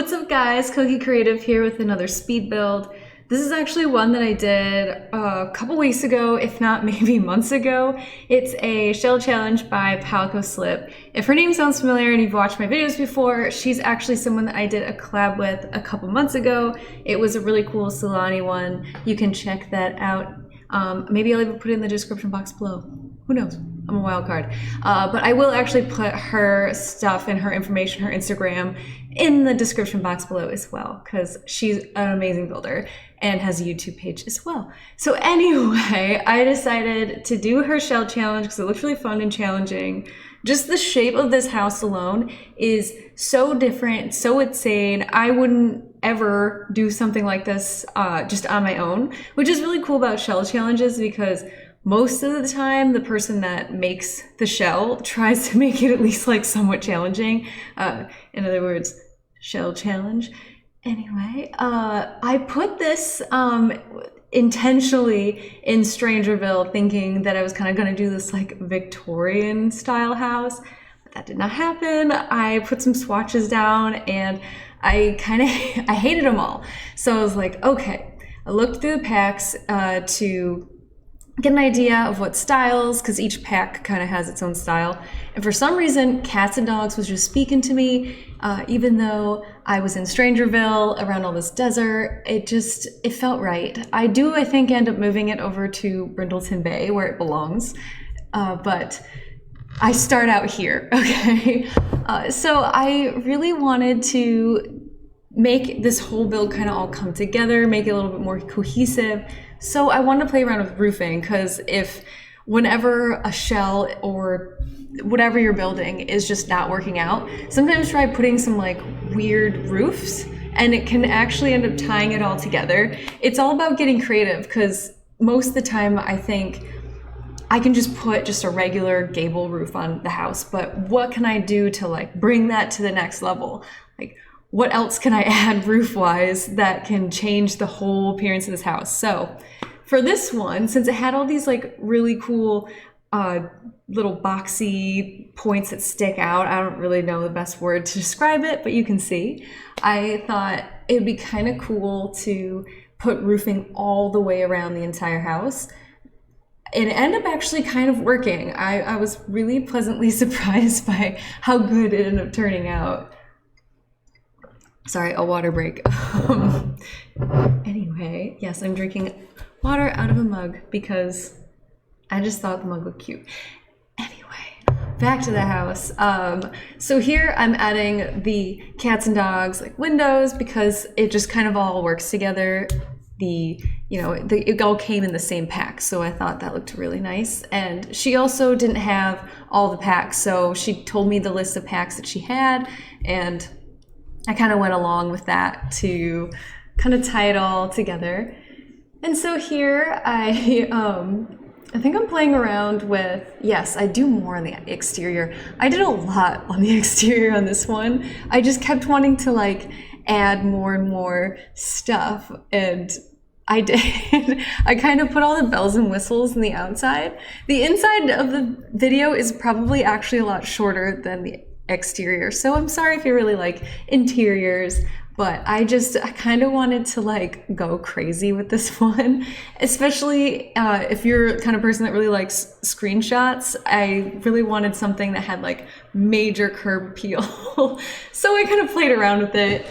What's up guys, CokiCreative here with another speed build. This is actually one that I did a couple weeks ago, if not maybe months ago. It's a ShellChallenge by PALAKOSLIP. If her name sounds familiar and you've watched my videos before, she's actually someone that I did a collab with a couple months ago. It was a really cool Solani one. You can check that out. Maybe I'll even put it in the description box below. Who knows? I'm a wild card. But I will actually put her stuff and her information, her Instagram, in the description box below as well, because she's an amazing builder and has a YouTube page as well. So anyway, I decided to do her shell challenge because it looks really fun and challenging. Just the shape of this house alone is so different, so insane. I wouldn't ever do something like this just on my own, which is really cool about shell challenges because most of the time the person that makes the shell tries to make it at least like somewhat challenging. In other words, shell challenge. Anyway, I put this intentionally in Strangerville thinking that I was kind of going to do this like Victorian style house, but that did not happen. I put some swatches down and I hated them all. So I was like, okay, I looked through the packs to get an idea of what styles, because each pack kind of has its own style. And for some reason, cats and dogs was just speaking to me, even though I was in Strangerville around all this desert. It felt right. I think, end up moving it over to Brindleton Bay where it belongs. But I start out here, okay? So I really wanted to make this whole build kind of all come together, make it a little bit more cohesive. So I wanted to play around with roofing, because whenever a shell or whatever you're building is just not working out, sometimes try putting some like weird roofs and it can actually end up tying it all together. It's all about getting creative, because most of the time I think I can just put just a regular gable roof on the house, but what can I do to like bring that to the next level? Like, what else can I add roof-wise that can change the whole appearance of this house? So for this one, since it had all these like really cool little boxy points that stick out, I don't really know the best word to describe it, but you can see, I thought it'd be kind of cool to put roofing all the way around the entire house. And it ended up actually kind of working. I was really pleasantly surprised by how good it ended up turning out. Sorry, a water break. Anyway, yes, I'm drinking water out of a mug because I just thought the mug looked cute. Anyway, back to the house. So here I'm adding the cats and dogs like windows because it just kind of all works together. It all came in the same pack, so I thought that looked really nice. And she also didn't have all the packs, so she told me the list of packs that she had, and I kind of went along with that to kind of tie it all together. And so here I think I'm playing around with, yes, I do more on the exterior. I did a lot on the exterior on this one. I just kept wanting to like add more and more stuff, and I did. I kind of put all the bells and whistles in the outside. The inside of the video is probably actually a lot shorter than the exterior, so I'm sorry if you really like interiors, but I kind of wanted to like go crazy with this one, especially if you're the kind of person that really likes screenshots. I really wanted something that had like major curb appeal. So I kind of played around with it.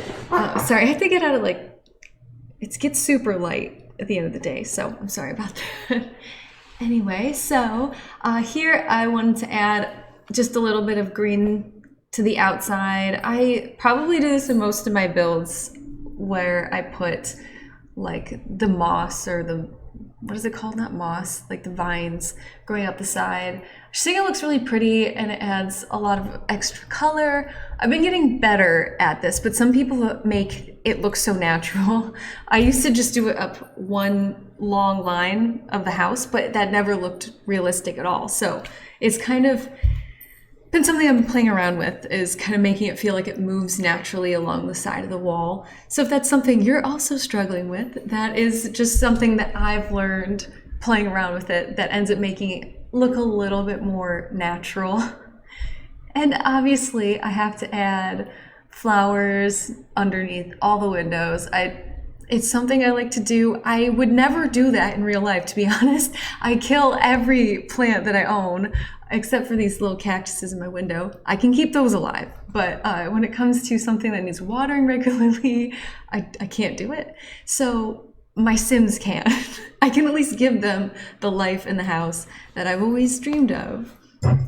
Sorry, I have to get out of it gets super light at the end of the day, so I'm sorry about that. Anyway, so here I wanted to add just a little bit of green to the outside. I probably do this in most of my builds where I put like the moss or what is it called? Not moss, like the vines growing up the side. I just think it looks really pretty and it adds a lot of extra color. I've been getting better at this, but some people make it look so natural. I used to just do it up one long line of the house, but that never looked realistic at all. So it's kind of been something I've been playing around with, is kind of making it feel like it moves naturally along the side of the wall. So if that's something you're also struggling with, that is just something that I've learned playing around with it that ends up making it look a little bit more natural. And obviously I have to add flowers underneath all the windows. It's something I like to do. I would never do that in real life, to be honest. I kill every plant that I own, except for these little cactuses in my window. I can keep those alive, but when it comes to something that needs watering regularly, I can't do it. So my Sims can. I can at least give them the life in the house that I've always dreamed of.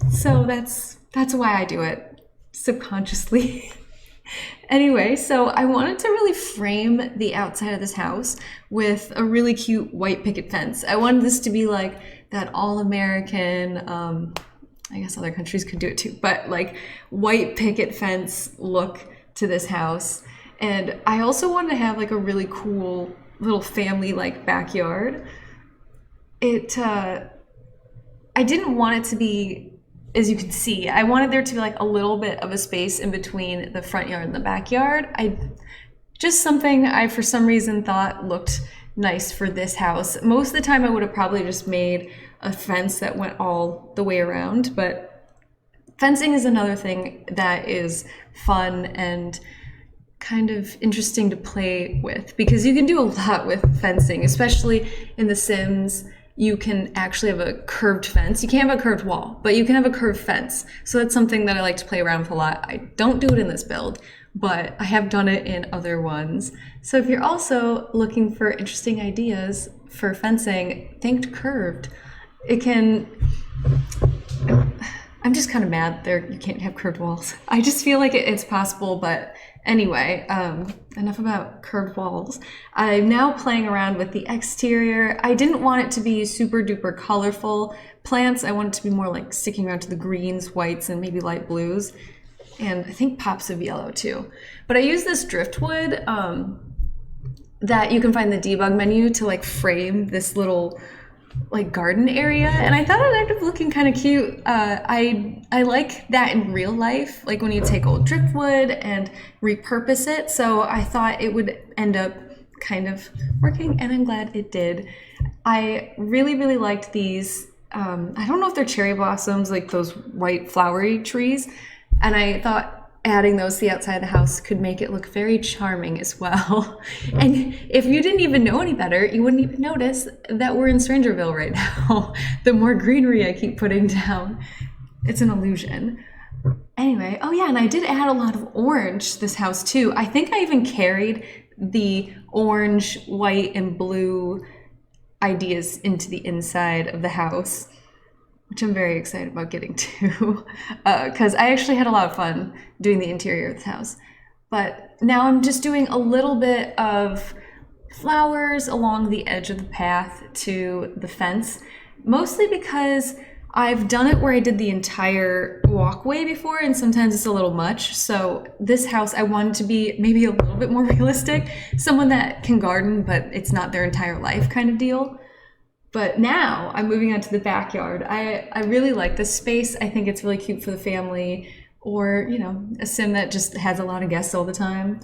So that's why I do it, subconsciously. Anyway, so I wanted to really frame the outside of this house with a really cute white picket fence. I wanted this to be like that all-American, I guess other countries could do it too, but like white picket fence look to this house. And I also wanted to have like a really cool little family like backyard. I didn't want it to be, as you can see, I wanted there to be like a little bit of a space in between the front yard and the backyard. Just something I, for some reason, thought looked nice for this house. Most of the time I would have probably just made a fence that went all the way around, but fencing is another thing that is fun and kind of interesting to play with, because you can do a lot with fencing, especially in The Sims. You can actually have a curved fence. You can't have a curved wall, but you can have a curved fence. So that's something that I like to play around with a lot. I don't do it in this build, but I have done it in other ones. So if you're also looking for interesting ideas for fencing, think curved. I'm just kind of mad there you can't have curved walls. I just feel like it's possible, but anyway, enough about curved walls. I'm now playing around with the exterior. I didn't want it to be super duper colorful plants. I want it to be more like sticking around to the greens, whites, and maybe light blues, and I think pops of yellow too. But I use this driftwood that you can find in the debug menu to like frame this little like garden area, and I thought it ended up looking kind of cute. I like that in real life, like when you take old driftwood and repurpose it, so I thought it would end up kind of working, and I'm glad it did. I really liked these, I don't know if they're cherry blossoms, like those white flowery trees, and I thought adding those to the outside of the house could make it look very charming as well. And if you didn't even know any better, you wouldn't even notice that we're in Strangerville right now. The more greenery I keep putting down, it's an illusion. Anyway, oh yeah, and I did add a lot of orange to this house too. I think I even carried the orange, white, and blue ideas into the inside of the house, which I'm very excited about getting to, because I actually had a lot of fun doing the interior of the house. But now I'm just doing a little bit of flowers along the edge of the path to the fence, mostly because I've done it where I did the entire walkway before, and sometimes it's a little much. So this house, I wanted to be maybe a little bit more realistic, someone that can garden, but it's not their entire life kind of deal. But now I'm moving on to the backyard. I really like this space. I think it's really cute for the family, or, you know, a sim that just has a lot of guests all the time.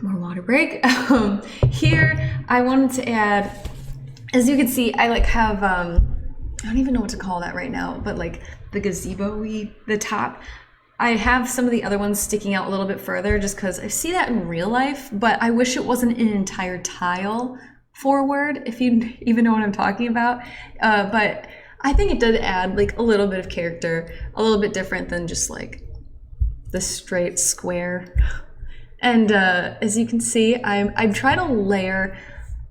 More water break. Here, I wanted to add, as you can see, I like have, I don't even know what to call that right now, but like the gazebo-y, the top. I have some of the other ones sticking out a little bit further just because I see that in real life, but I wish it wasn't an entire tile forward, if you even know what I'm talking about. But I think it did add like a little bit of character, a little bit different than just like the straight square. And as you can see, I'm trying to layer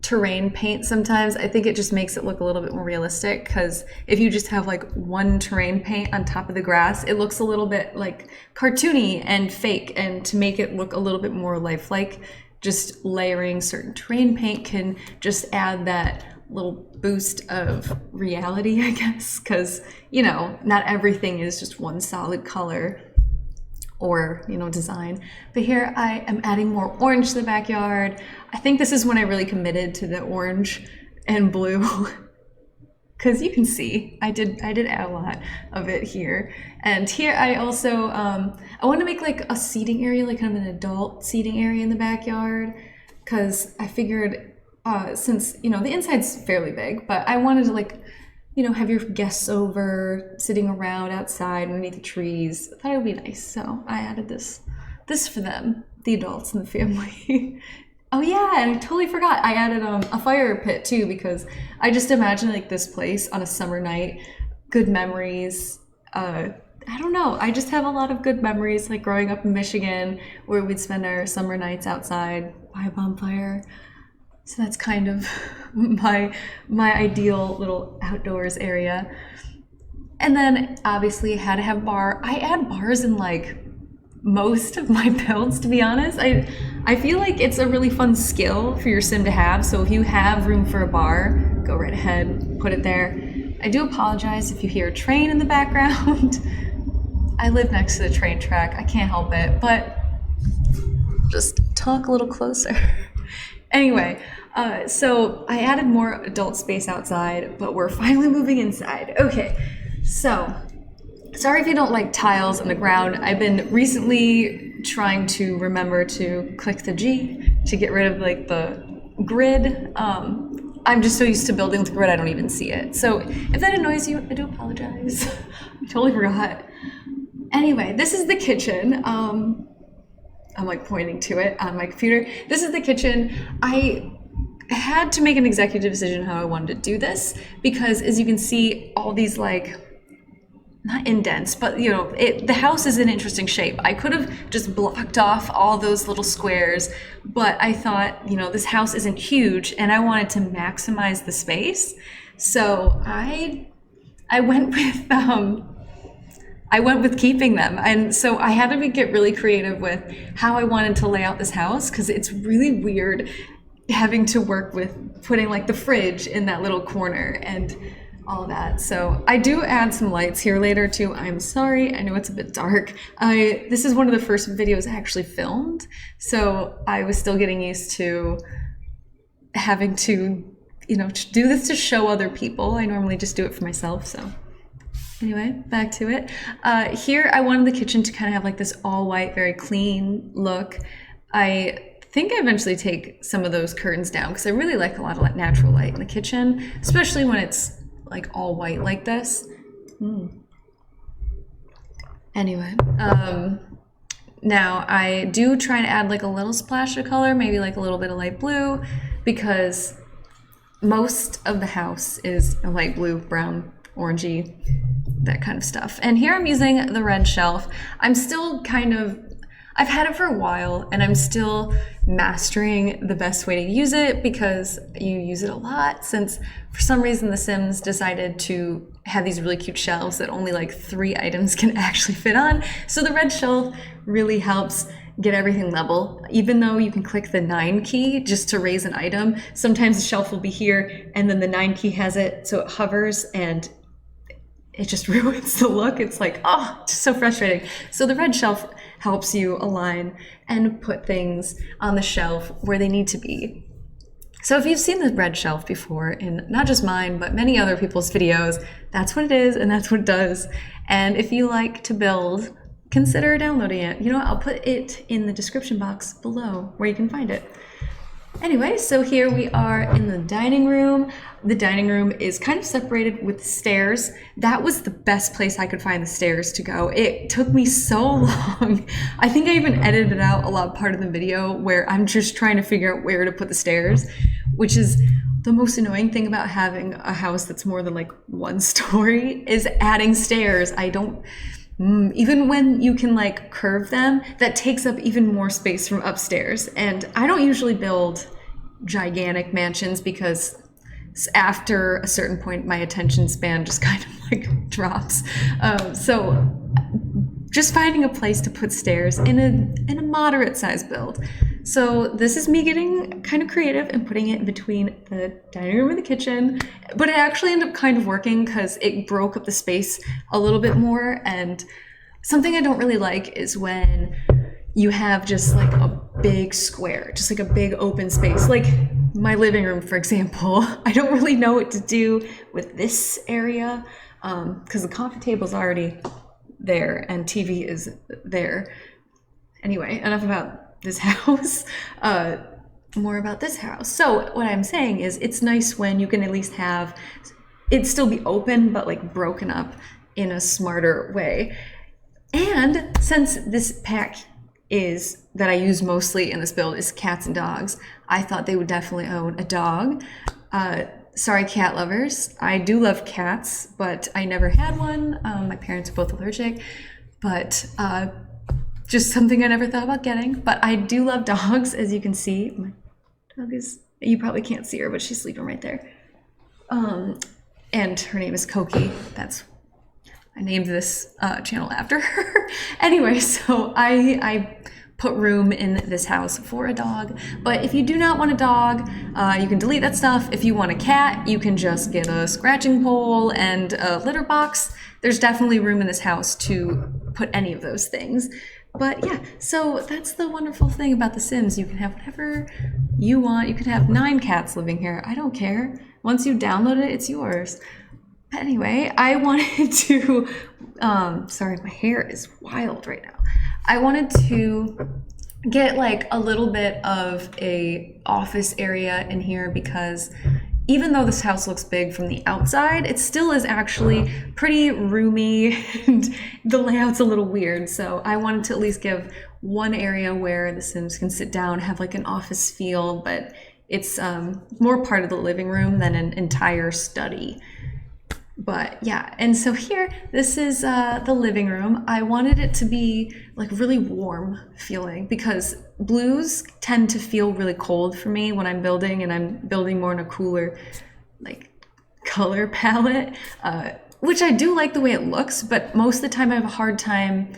terrain paint sometimes. I think it just makes it look a little bit more realistic, because if you just have like one terrain paint on top of the grass, it looks a little bit like cartoony and fake. And to make it look a little bit more lifelike, just layering certain terrain paint can just add that little boost of reality, I guess, because, you know, not everything is just one solid color or, you know, design. But here I am adding more orange to the backyard. I think this is when I really committed to the orange and blue, because you can see I did add a lot of it here. And here I also I want to make like a seating area, like kind of an adult seating area in the backyard, because I figured since, you know, the inside's fairly big, but I wanted to like you know, have your guests over, sitting around outside underneath the trees. I thought it would be nice, so I added this for them, the adults in the family. Oh yeah, and I totally forgot. I added a fire pit too, because I just imagine like this place on a summer night, good memories. I don't know. I just have a lot of good memories, like growing up in Michigan, where we'd spend our summer nights outside by a bonfire. So that's kind of my ideal little outdoors area. And then obviously had to have bar. I add bars in like most of my builds, to be honest. I feel like it's a really fun skill for your sim to have. So if you have room for a bar, go right ahead, put it there. I do apologize if you hear a train in the background. I live next to the train track. I can't help it, but just talk a little closer. Anyway, so I added more adult space outside, but we're finally moving inside. Okay, so sorry if you don't like tiles on the ground. I've been recently trying to remember to click the G to get rid of like the grid. I'm just so used to building with grid, I don't even see it. So if that annoys you, I do apologize. I totally forgot. Anyway, this is the kitchen. I'm like pointing to it on my computer. This is the kitchen. I had to make an executive decision how I wanted to do this, because as you can see, all these like, not indents, but you know, the house is in interesting shape. I could have just blocked off all those little squares, but I thought, you know, this house isn't huge and I wanted to maximize the space. So I went with keeping them. And so I had to get really creative with how I wanted to lay out this house, because it's really weird having to work with putting like the fridge in that little corner and all that. So I do add some lights here later too. I'm sorry, I know it's a bit dark. This is one of the first videos I actually filmed, so I was still getting used to having to, you know, do this to show other people. I normally just do it for myself, so. Anyway, back to it. Here I wanted the kitchen to kind of have like this all white, very clean look. I think I eventually take some of those curtains down because I really like a lot of natural light in the kitchen, especially when it's like all white like this. Anyway, now I do try to add like a little splash of color, maybe like a little bit of light blue, because most of the house is a light blue, brown, orangey, that kind of stuff. And here I'm using the red shelf. I'm still I've had it for a while and I'm still mastering the best way to use it, because you use it a lot, since for some reason The Sims decided to have these really cute shelves that only like 3 items can actually fit on. So the red shelf really helps get everything level. Even though you can click the 9 key just to raise an item, sometimes the shelf will be here and then the 9 key has it, so it hovers and it just ruins the look. It's like, oh, just so frustrating. So the red shelf helps you align and put things on the shelf where they need to be. So if you've seen the red shelf before in not just mine, but many other people's videos, that's what it is and that's what it does. And if you like to build, consider downloading it. You know what? I'll put it in the description box below where you can find it. Anyway, so here we are in the dining room. The dining room is kind of separated with stairs. That was the best place I could find the stairs to go. It took me so long. I think I even edited out a lot part of the video where I'm just trying to figure out where to put the stairs, which is the most annoying thing about having a house that's more than like 1 story, is adding stairs. Even when you can like curve them, that takes up even more space from upstairs. And I don't usually build gigantic mansions because after a certain point, my attention span just kind of like drops. So just finding a place to put stairs in a moderate size build. So this is me getting kind of creative and putting it in between the dining room and the kitchen, but it actually ended up kind of working because it broke up the space a little bit more. And something I don't really like is when you have just like a big square, just like a big open space, like my living room, for example. I don't really know what to do with this area because the coffee table's already there and TV is there. Anyway, enough about this house, more about this house. So what I'm saying is it's nice when you can at least have it'd still be open, but like broken up in a smarter way. And since this pack is that I use mostly in this build is cats and dogs, I thought they would definitely own a dog. Sorry, cat lovers. I do love cats, but I never had one. My parents are both allergic, but just something I never thought about getting. But I do love dogs, as you can see. My dog is, you probably can't see her, but she's sleeping right there. And her name is Coki. I named this channel after her. Anyway, so I put room in this house for a dog. But if you do not want a dog, you can delete that stuff. If you want a cat, you can just get a scratching pole and a litter box. There's definitely room in this house to put any of those things. But yeah, so that's the wonderful thing about The Sims. You can have whatever you want. You could have 9 cats living here. I don't care. Once you download it, it's yours. Anyway, I wanted to, sorry, my hair is wild right now. I wanted to get like a little bit of a office area in here because even though this house looks big from the outside, it still is actually pretty roomy and the layout's a little weird. So I wanted to at least give one area where the Sims can sit down, have like an office feel, but it's more part of the living room than an entire study. But yeah, and so here, this is the living room. I wanted it to be like really warm feeling because blues tend to feel really cold for me when I'm building, and I'm building more in a cooler like color palette, which I do like the way it looks, but most of the time I have a hard time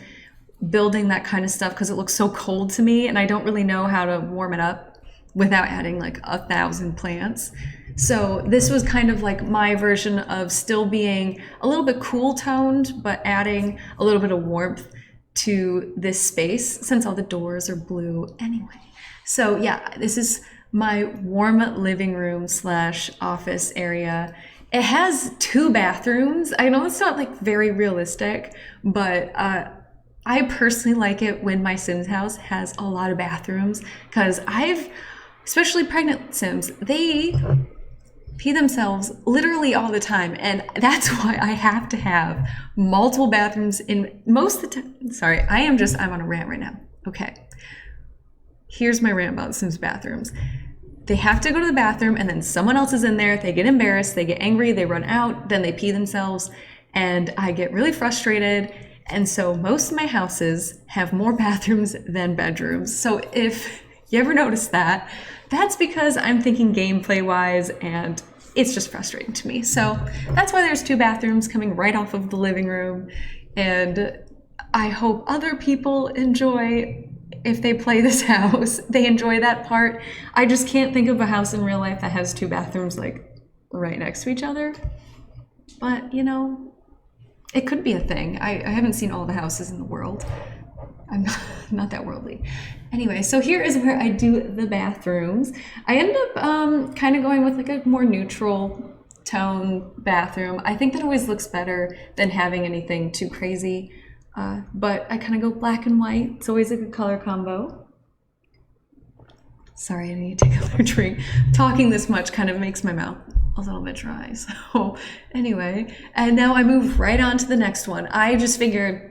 building that kind of stuff because it looks so cold to me and I don't really know how to warm it up without adding like 1,000 plants. So this was kind of like my version of still being a little bit cool toned, but adding a little bit of warmth to this space since all the doors are blue anyway. So yeah, this is my warm living room / office area. It has 2 bathrooms. I know it's not like very realistic, but I personally like it when my Sims house has a lot of bathrooms because especially pregnant Sims, they pee themselves literally all the time, and that's why I have to have multiple bathrooms in most of the time. Sorry, I'm on a rant right now. Okay, here's my rant about Sims bathrooms. They have to go to the bathroom and then someone else is in there, they get embarrassed, they get angry, they run out, then they pee themselves, and I get really frustrated. And so most of my houses have more bathrooms than bedrooms. So if you ever notice that, that's because I'm thinking gameplay wise and it's just frustrating to me. So that's why there's 2 bathrooms coming right off of the living room. And I hope other people enjoy, if they play this house, they enjoy that part. I just can't think of a house in real life that has 2 bathrooms like right next to each other. But you know, it could be a thing. I haven't seen all the houses in the world. I'm not that worldly. Anyway, so here is where I do the bathrooms. I ended up kind of going with like a more neutral tone bathroom. I think that always looks better than having anything too crazy. But I kind of go black and white. It's always a good color combo. Sorry, I need to take another drink. Talking this much kind of makes my mouth a little bit dry. So anyway, and now I move right on to the next one. I just figured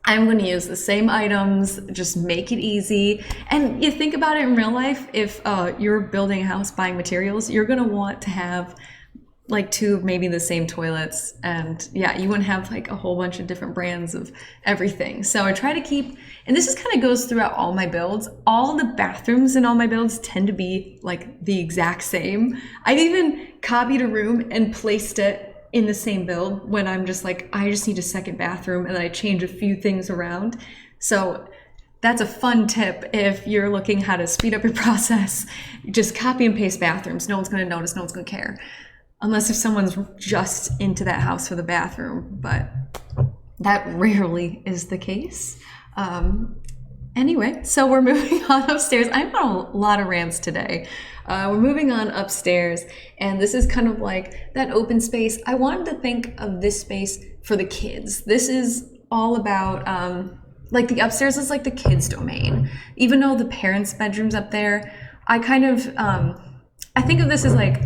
I'm going to use the same items, just make it easy. And you think about it in real life, if you're building a house, buying materials, you're going to want to have like 2 of maybe the same toilets. And yeah, you wouldn't have like a whole bunch of different brands of everything. So I try to keep, and this is kind of goes throughout all my builds. All the bathrooms in all my builds tend to be like the exact same. I've even copied a room and placed it in the same build when I'm just like, I just need a second bathroom, and then I change a few things around. So that's a fun tip if you're looking how to speed up your process. Just copy and paste bathrooms. No one's going to notice, no one's going to care. Unless if someone's just into that house for the bathroom, but that rarely is the case. Anyway, so we're moving on upstairs. I'm on a lot of rants today. We're moving on upstairs, and this is kind of like that open space. I wanted to think of this space for the kids. This is all about, like the upstairs is like the kids' domain. Even though the parents' bedroom's up there, I kind of, I think of this as like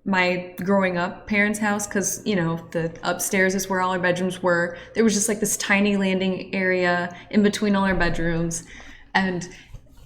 my growing up parents' house, because, you know, the upstairs is where all our bedrooms were. There was just like this tiny landing area in between all our bedrooms. And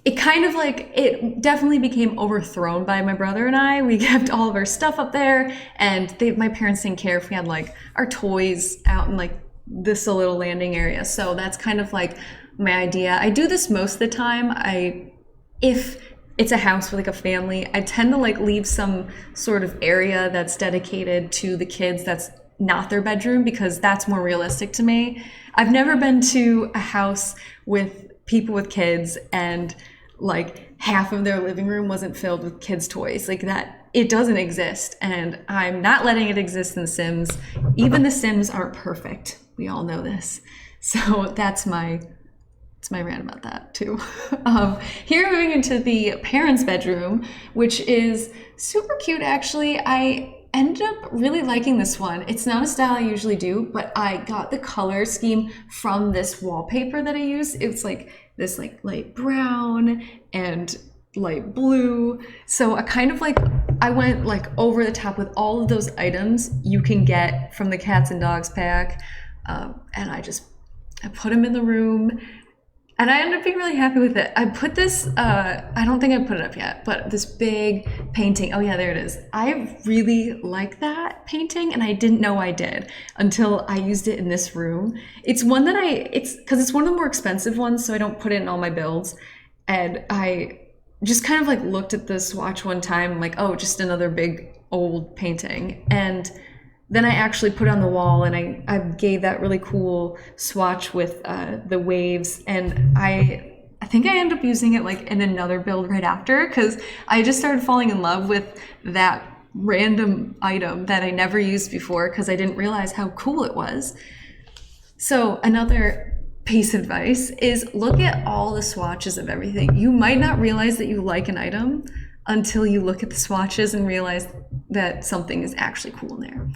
it kind of like, it definitely became overthrown by my brother and I. We kept all of our stuff up there, and my parents didn't care if we had like our toys out in like this little landing area. So that's kind of like my idea. I do this most of the time. If it's a house with like a family, I tend to like leave some sort of area that's dedicated to the kids that's not their bedroom, because that's more realistic to me. I've never been to a house with people with kids and like half of their living room wasn't filled with kids' toys. Like that, it doesn't exist, and I'm not letting it exist in The Sims. Even The Sims aren't perfect. We all know this. So that's my rant about that too. Here, moving into the parents' bedroom, which is super cute actually. I ended up really liking this one. It's not a style I usually do, but I got the color scheme from this wallpaper that I use. It's like this like light brown and light blue. So I went like over the top with all of those items you can get from the cats and dogs pack. And I put them in the room, and I ended up being really happy with it. I put this, I don't think I put it up yet, but this big painting. Oh yeah, there it is. I really like that painting, and I didn't know I did until I used it in this room. It's one that because it's one of the more expensive ones, so I don't put it in all my builds. And I just kind of like looked at the swatch one time, like, oh, just another big old painting. And then I actually put it on the wall, and I gave that really cool swatch with the waves, and I think I ended up using it like in another build right after, because I just started falling in love with that random item that I never used before because I didn't realize how cool it was. So another piece of advice is look at all the swatches of everything. You might not realize that you like an item until you look at the swatches and realize that something is actually cool in there.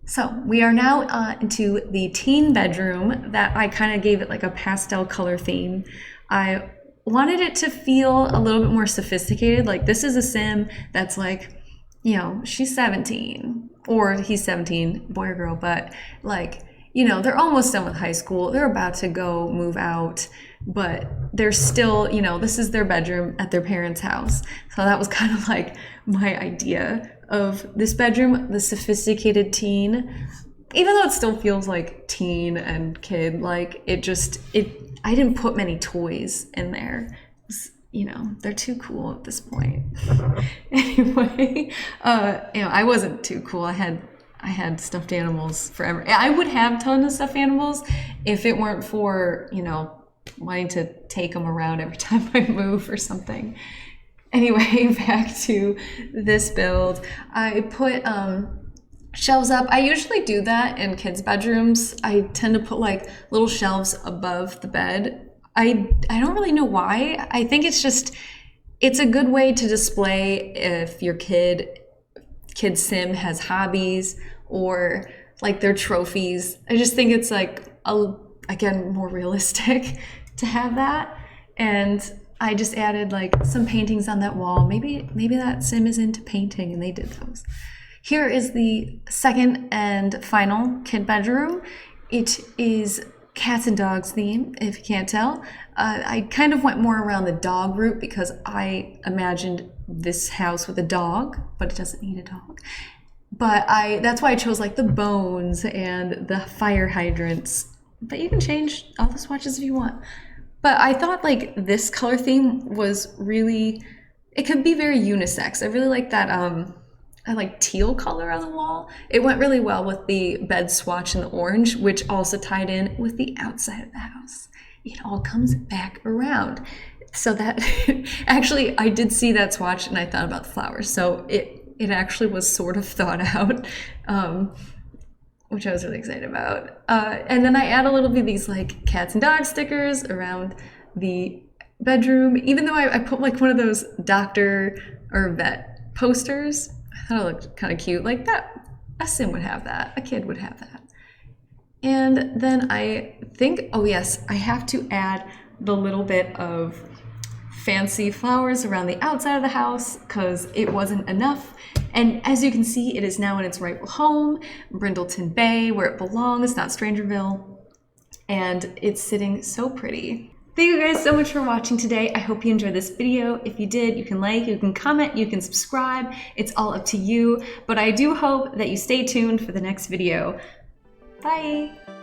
So we are now into the teen bedroom that I kind of gave it like a pastel color theme. I wanted it to feel a little bit more sophisticated. Like, this is a sim that's like, you know, she's 17 or he's 17, boy or girl, but like, you know, they're almost done with high school. They're about to go move out, but they're still, you know, this is their bedroom at their parents' house. So that was kind of like my idea of this bedroom, the sophisticated teen, even though it still feels like teen and kid, like I didn't put many toys in there. You know, they're too cool at this point. Anyway, you know, I wasn't too cool. I had stuffed animals forever. I would have tons of stuffed animals if it weren't for, you know, wanting to take them around every time I move or something. Anyway, back to this build. I put shelves up. I usually do that in kids' bedrooms. I tend to put like little shelves above the bed. I don't really know why. I think it's a good way to display if your kid sim has hobbies or like their trophies. I just think it's like again more realistic to have that. And I just added like some paintings on that wall. Maybe that sim is into painting and they did those. Here is the second and final kid bedroom. It is cats and dogs theme, if you can't tell. I kind of went more around the dog route because I imagined this house with a dog, but it doesn't need a dog. But that's why I chose like the bones and the fire hydrants. But you can change all the swatches if you want. But I thought like this color theme was really, it could be very unisex. I really like that I like teal color on the wall. It went really well with the bed swatch in the orange, which also tied in with the outside of the house. It all comes back around. So that actually, I did see that swatch and I thought about the flowers. So it actually was sort of thought out, which I was really excited about. And then I add a little bit of these like cats and dogs stickers around the bedroom, even though I put like one of those doctor or vet posters. I thought it looked kind of cute. Like that, a sim would have that, a kid would have that. And then I think, oh yes, I have to add the little bit of fancy flowers around the outside of the house because it wasn't enough. And as you can see, it is now in its rightful home, Brindleton Bay, where it belongs, not Strangerville. And it's sitting so pretty. Thank you guys so much for watching today. I hope you enjoyed this video. If you did, you can like, you can comment, you can subscribe. It's all up to you. But I do hope that you stay tuned for the next video. Bye!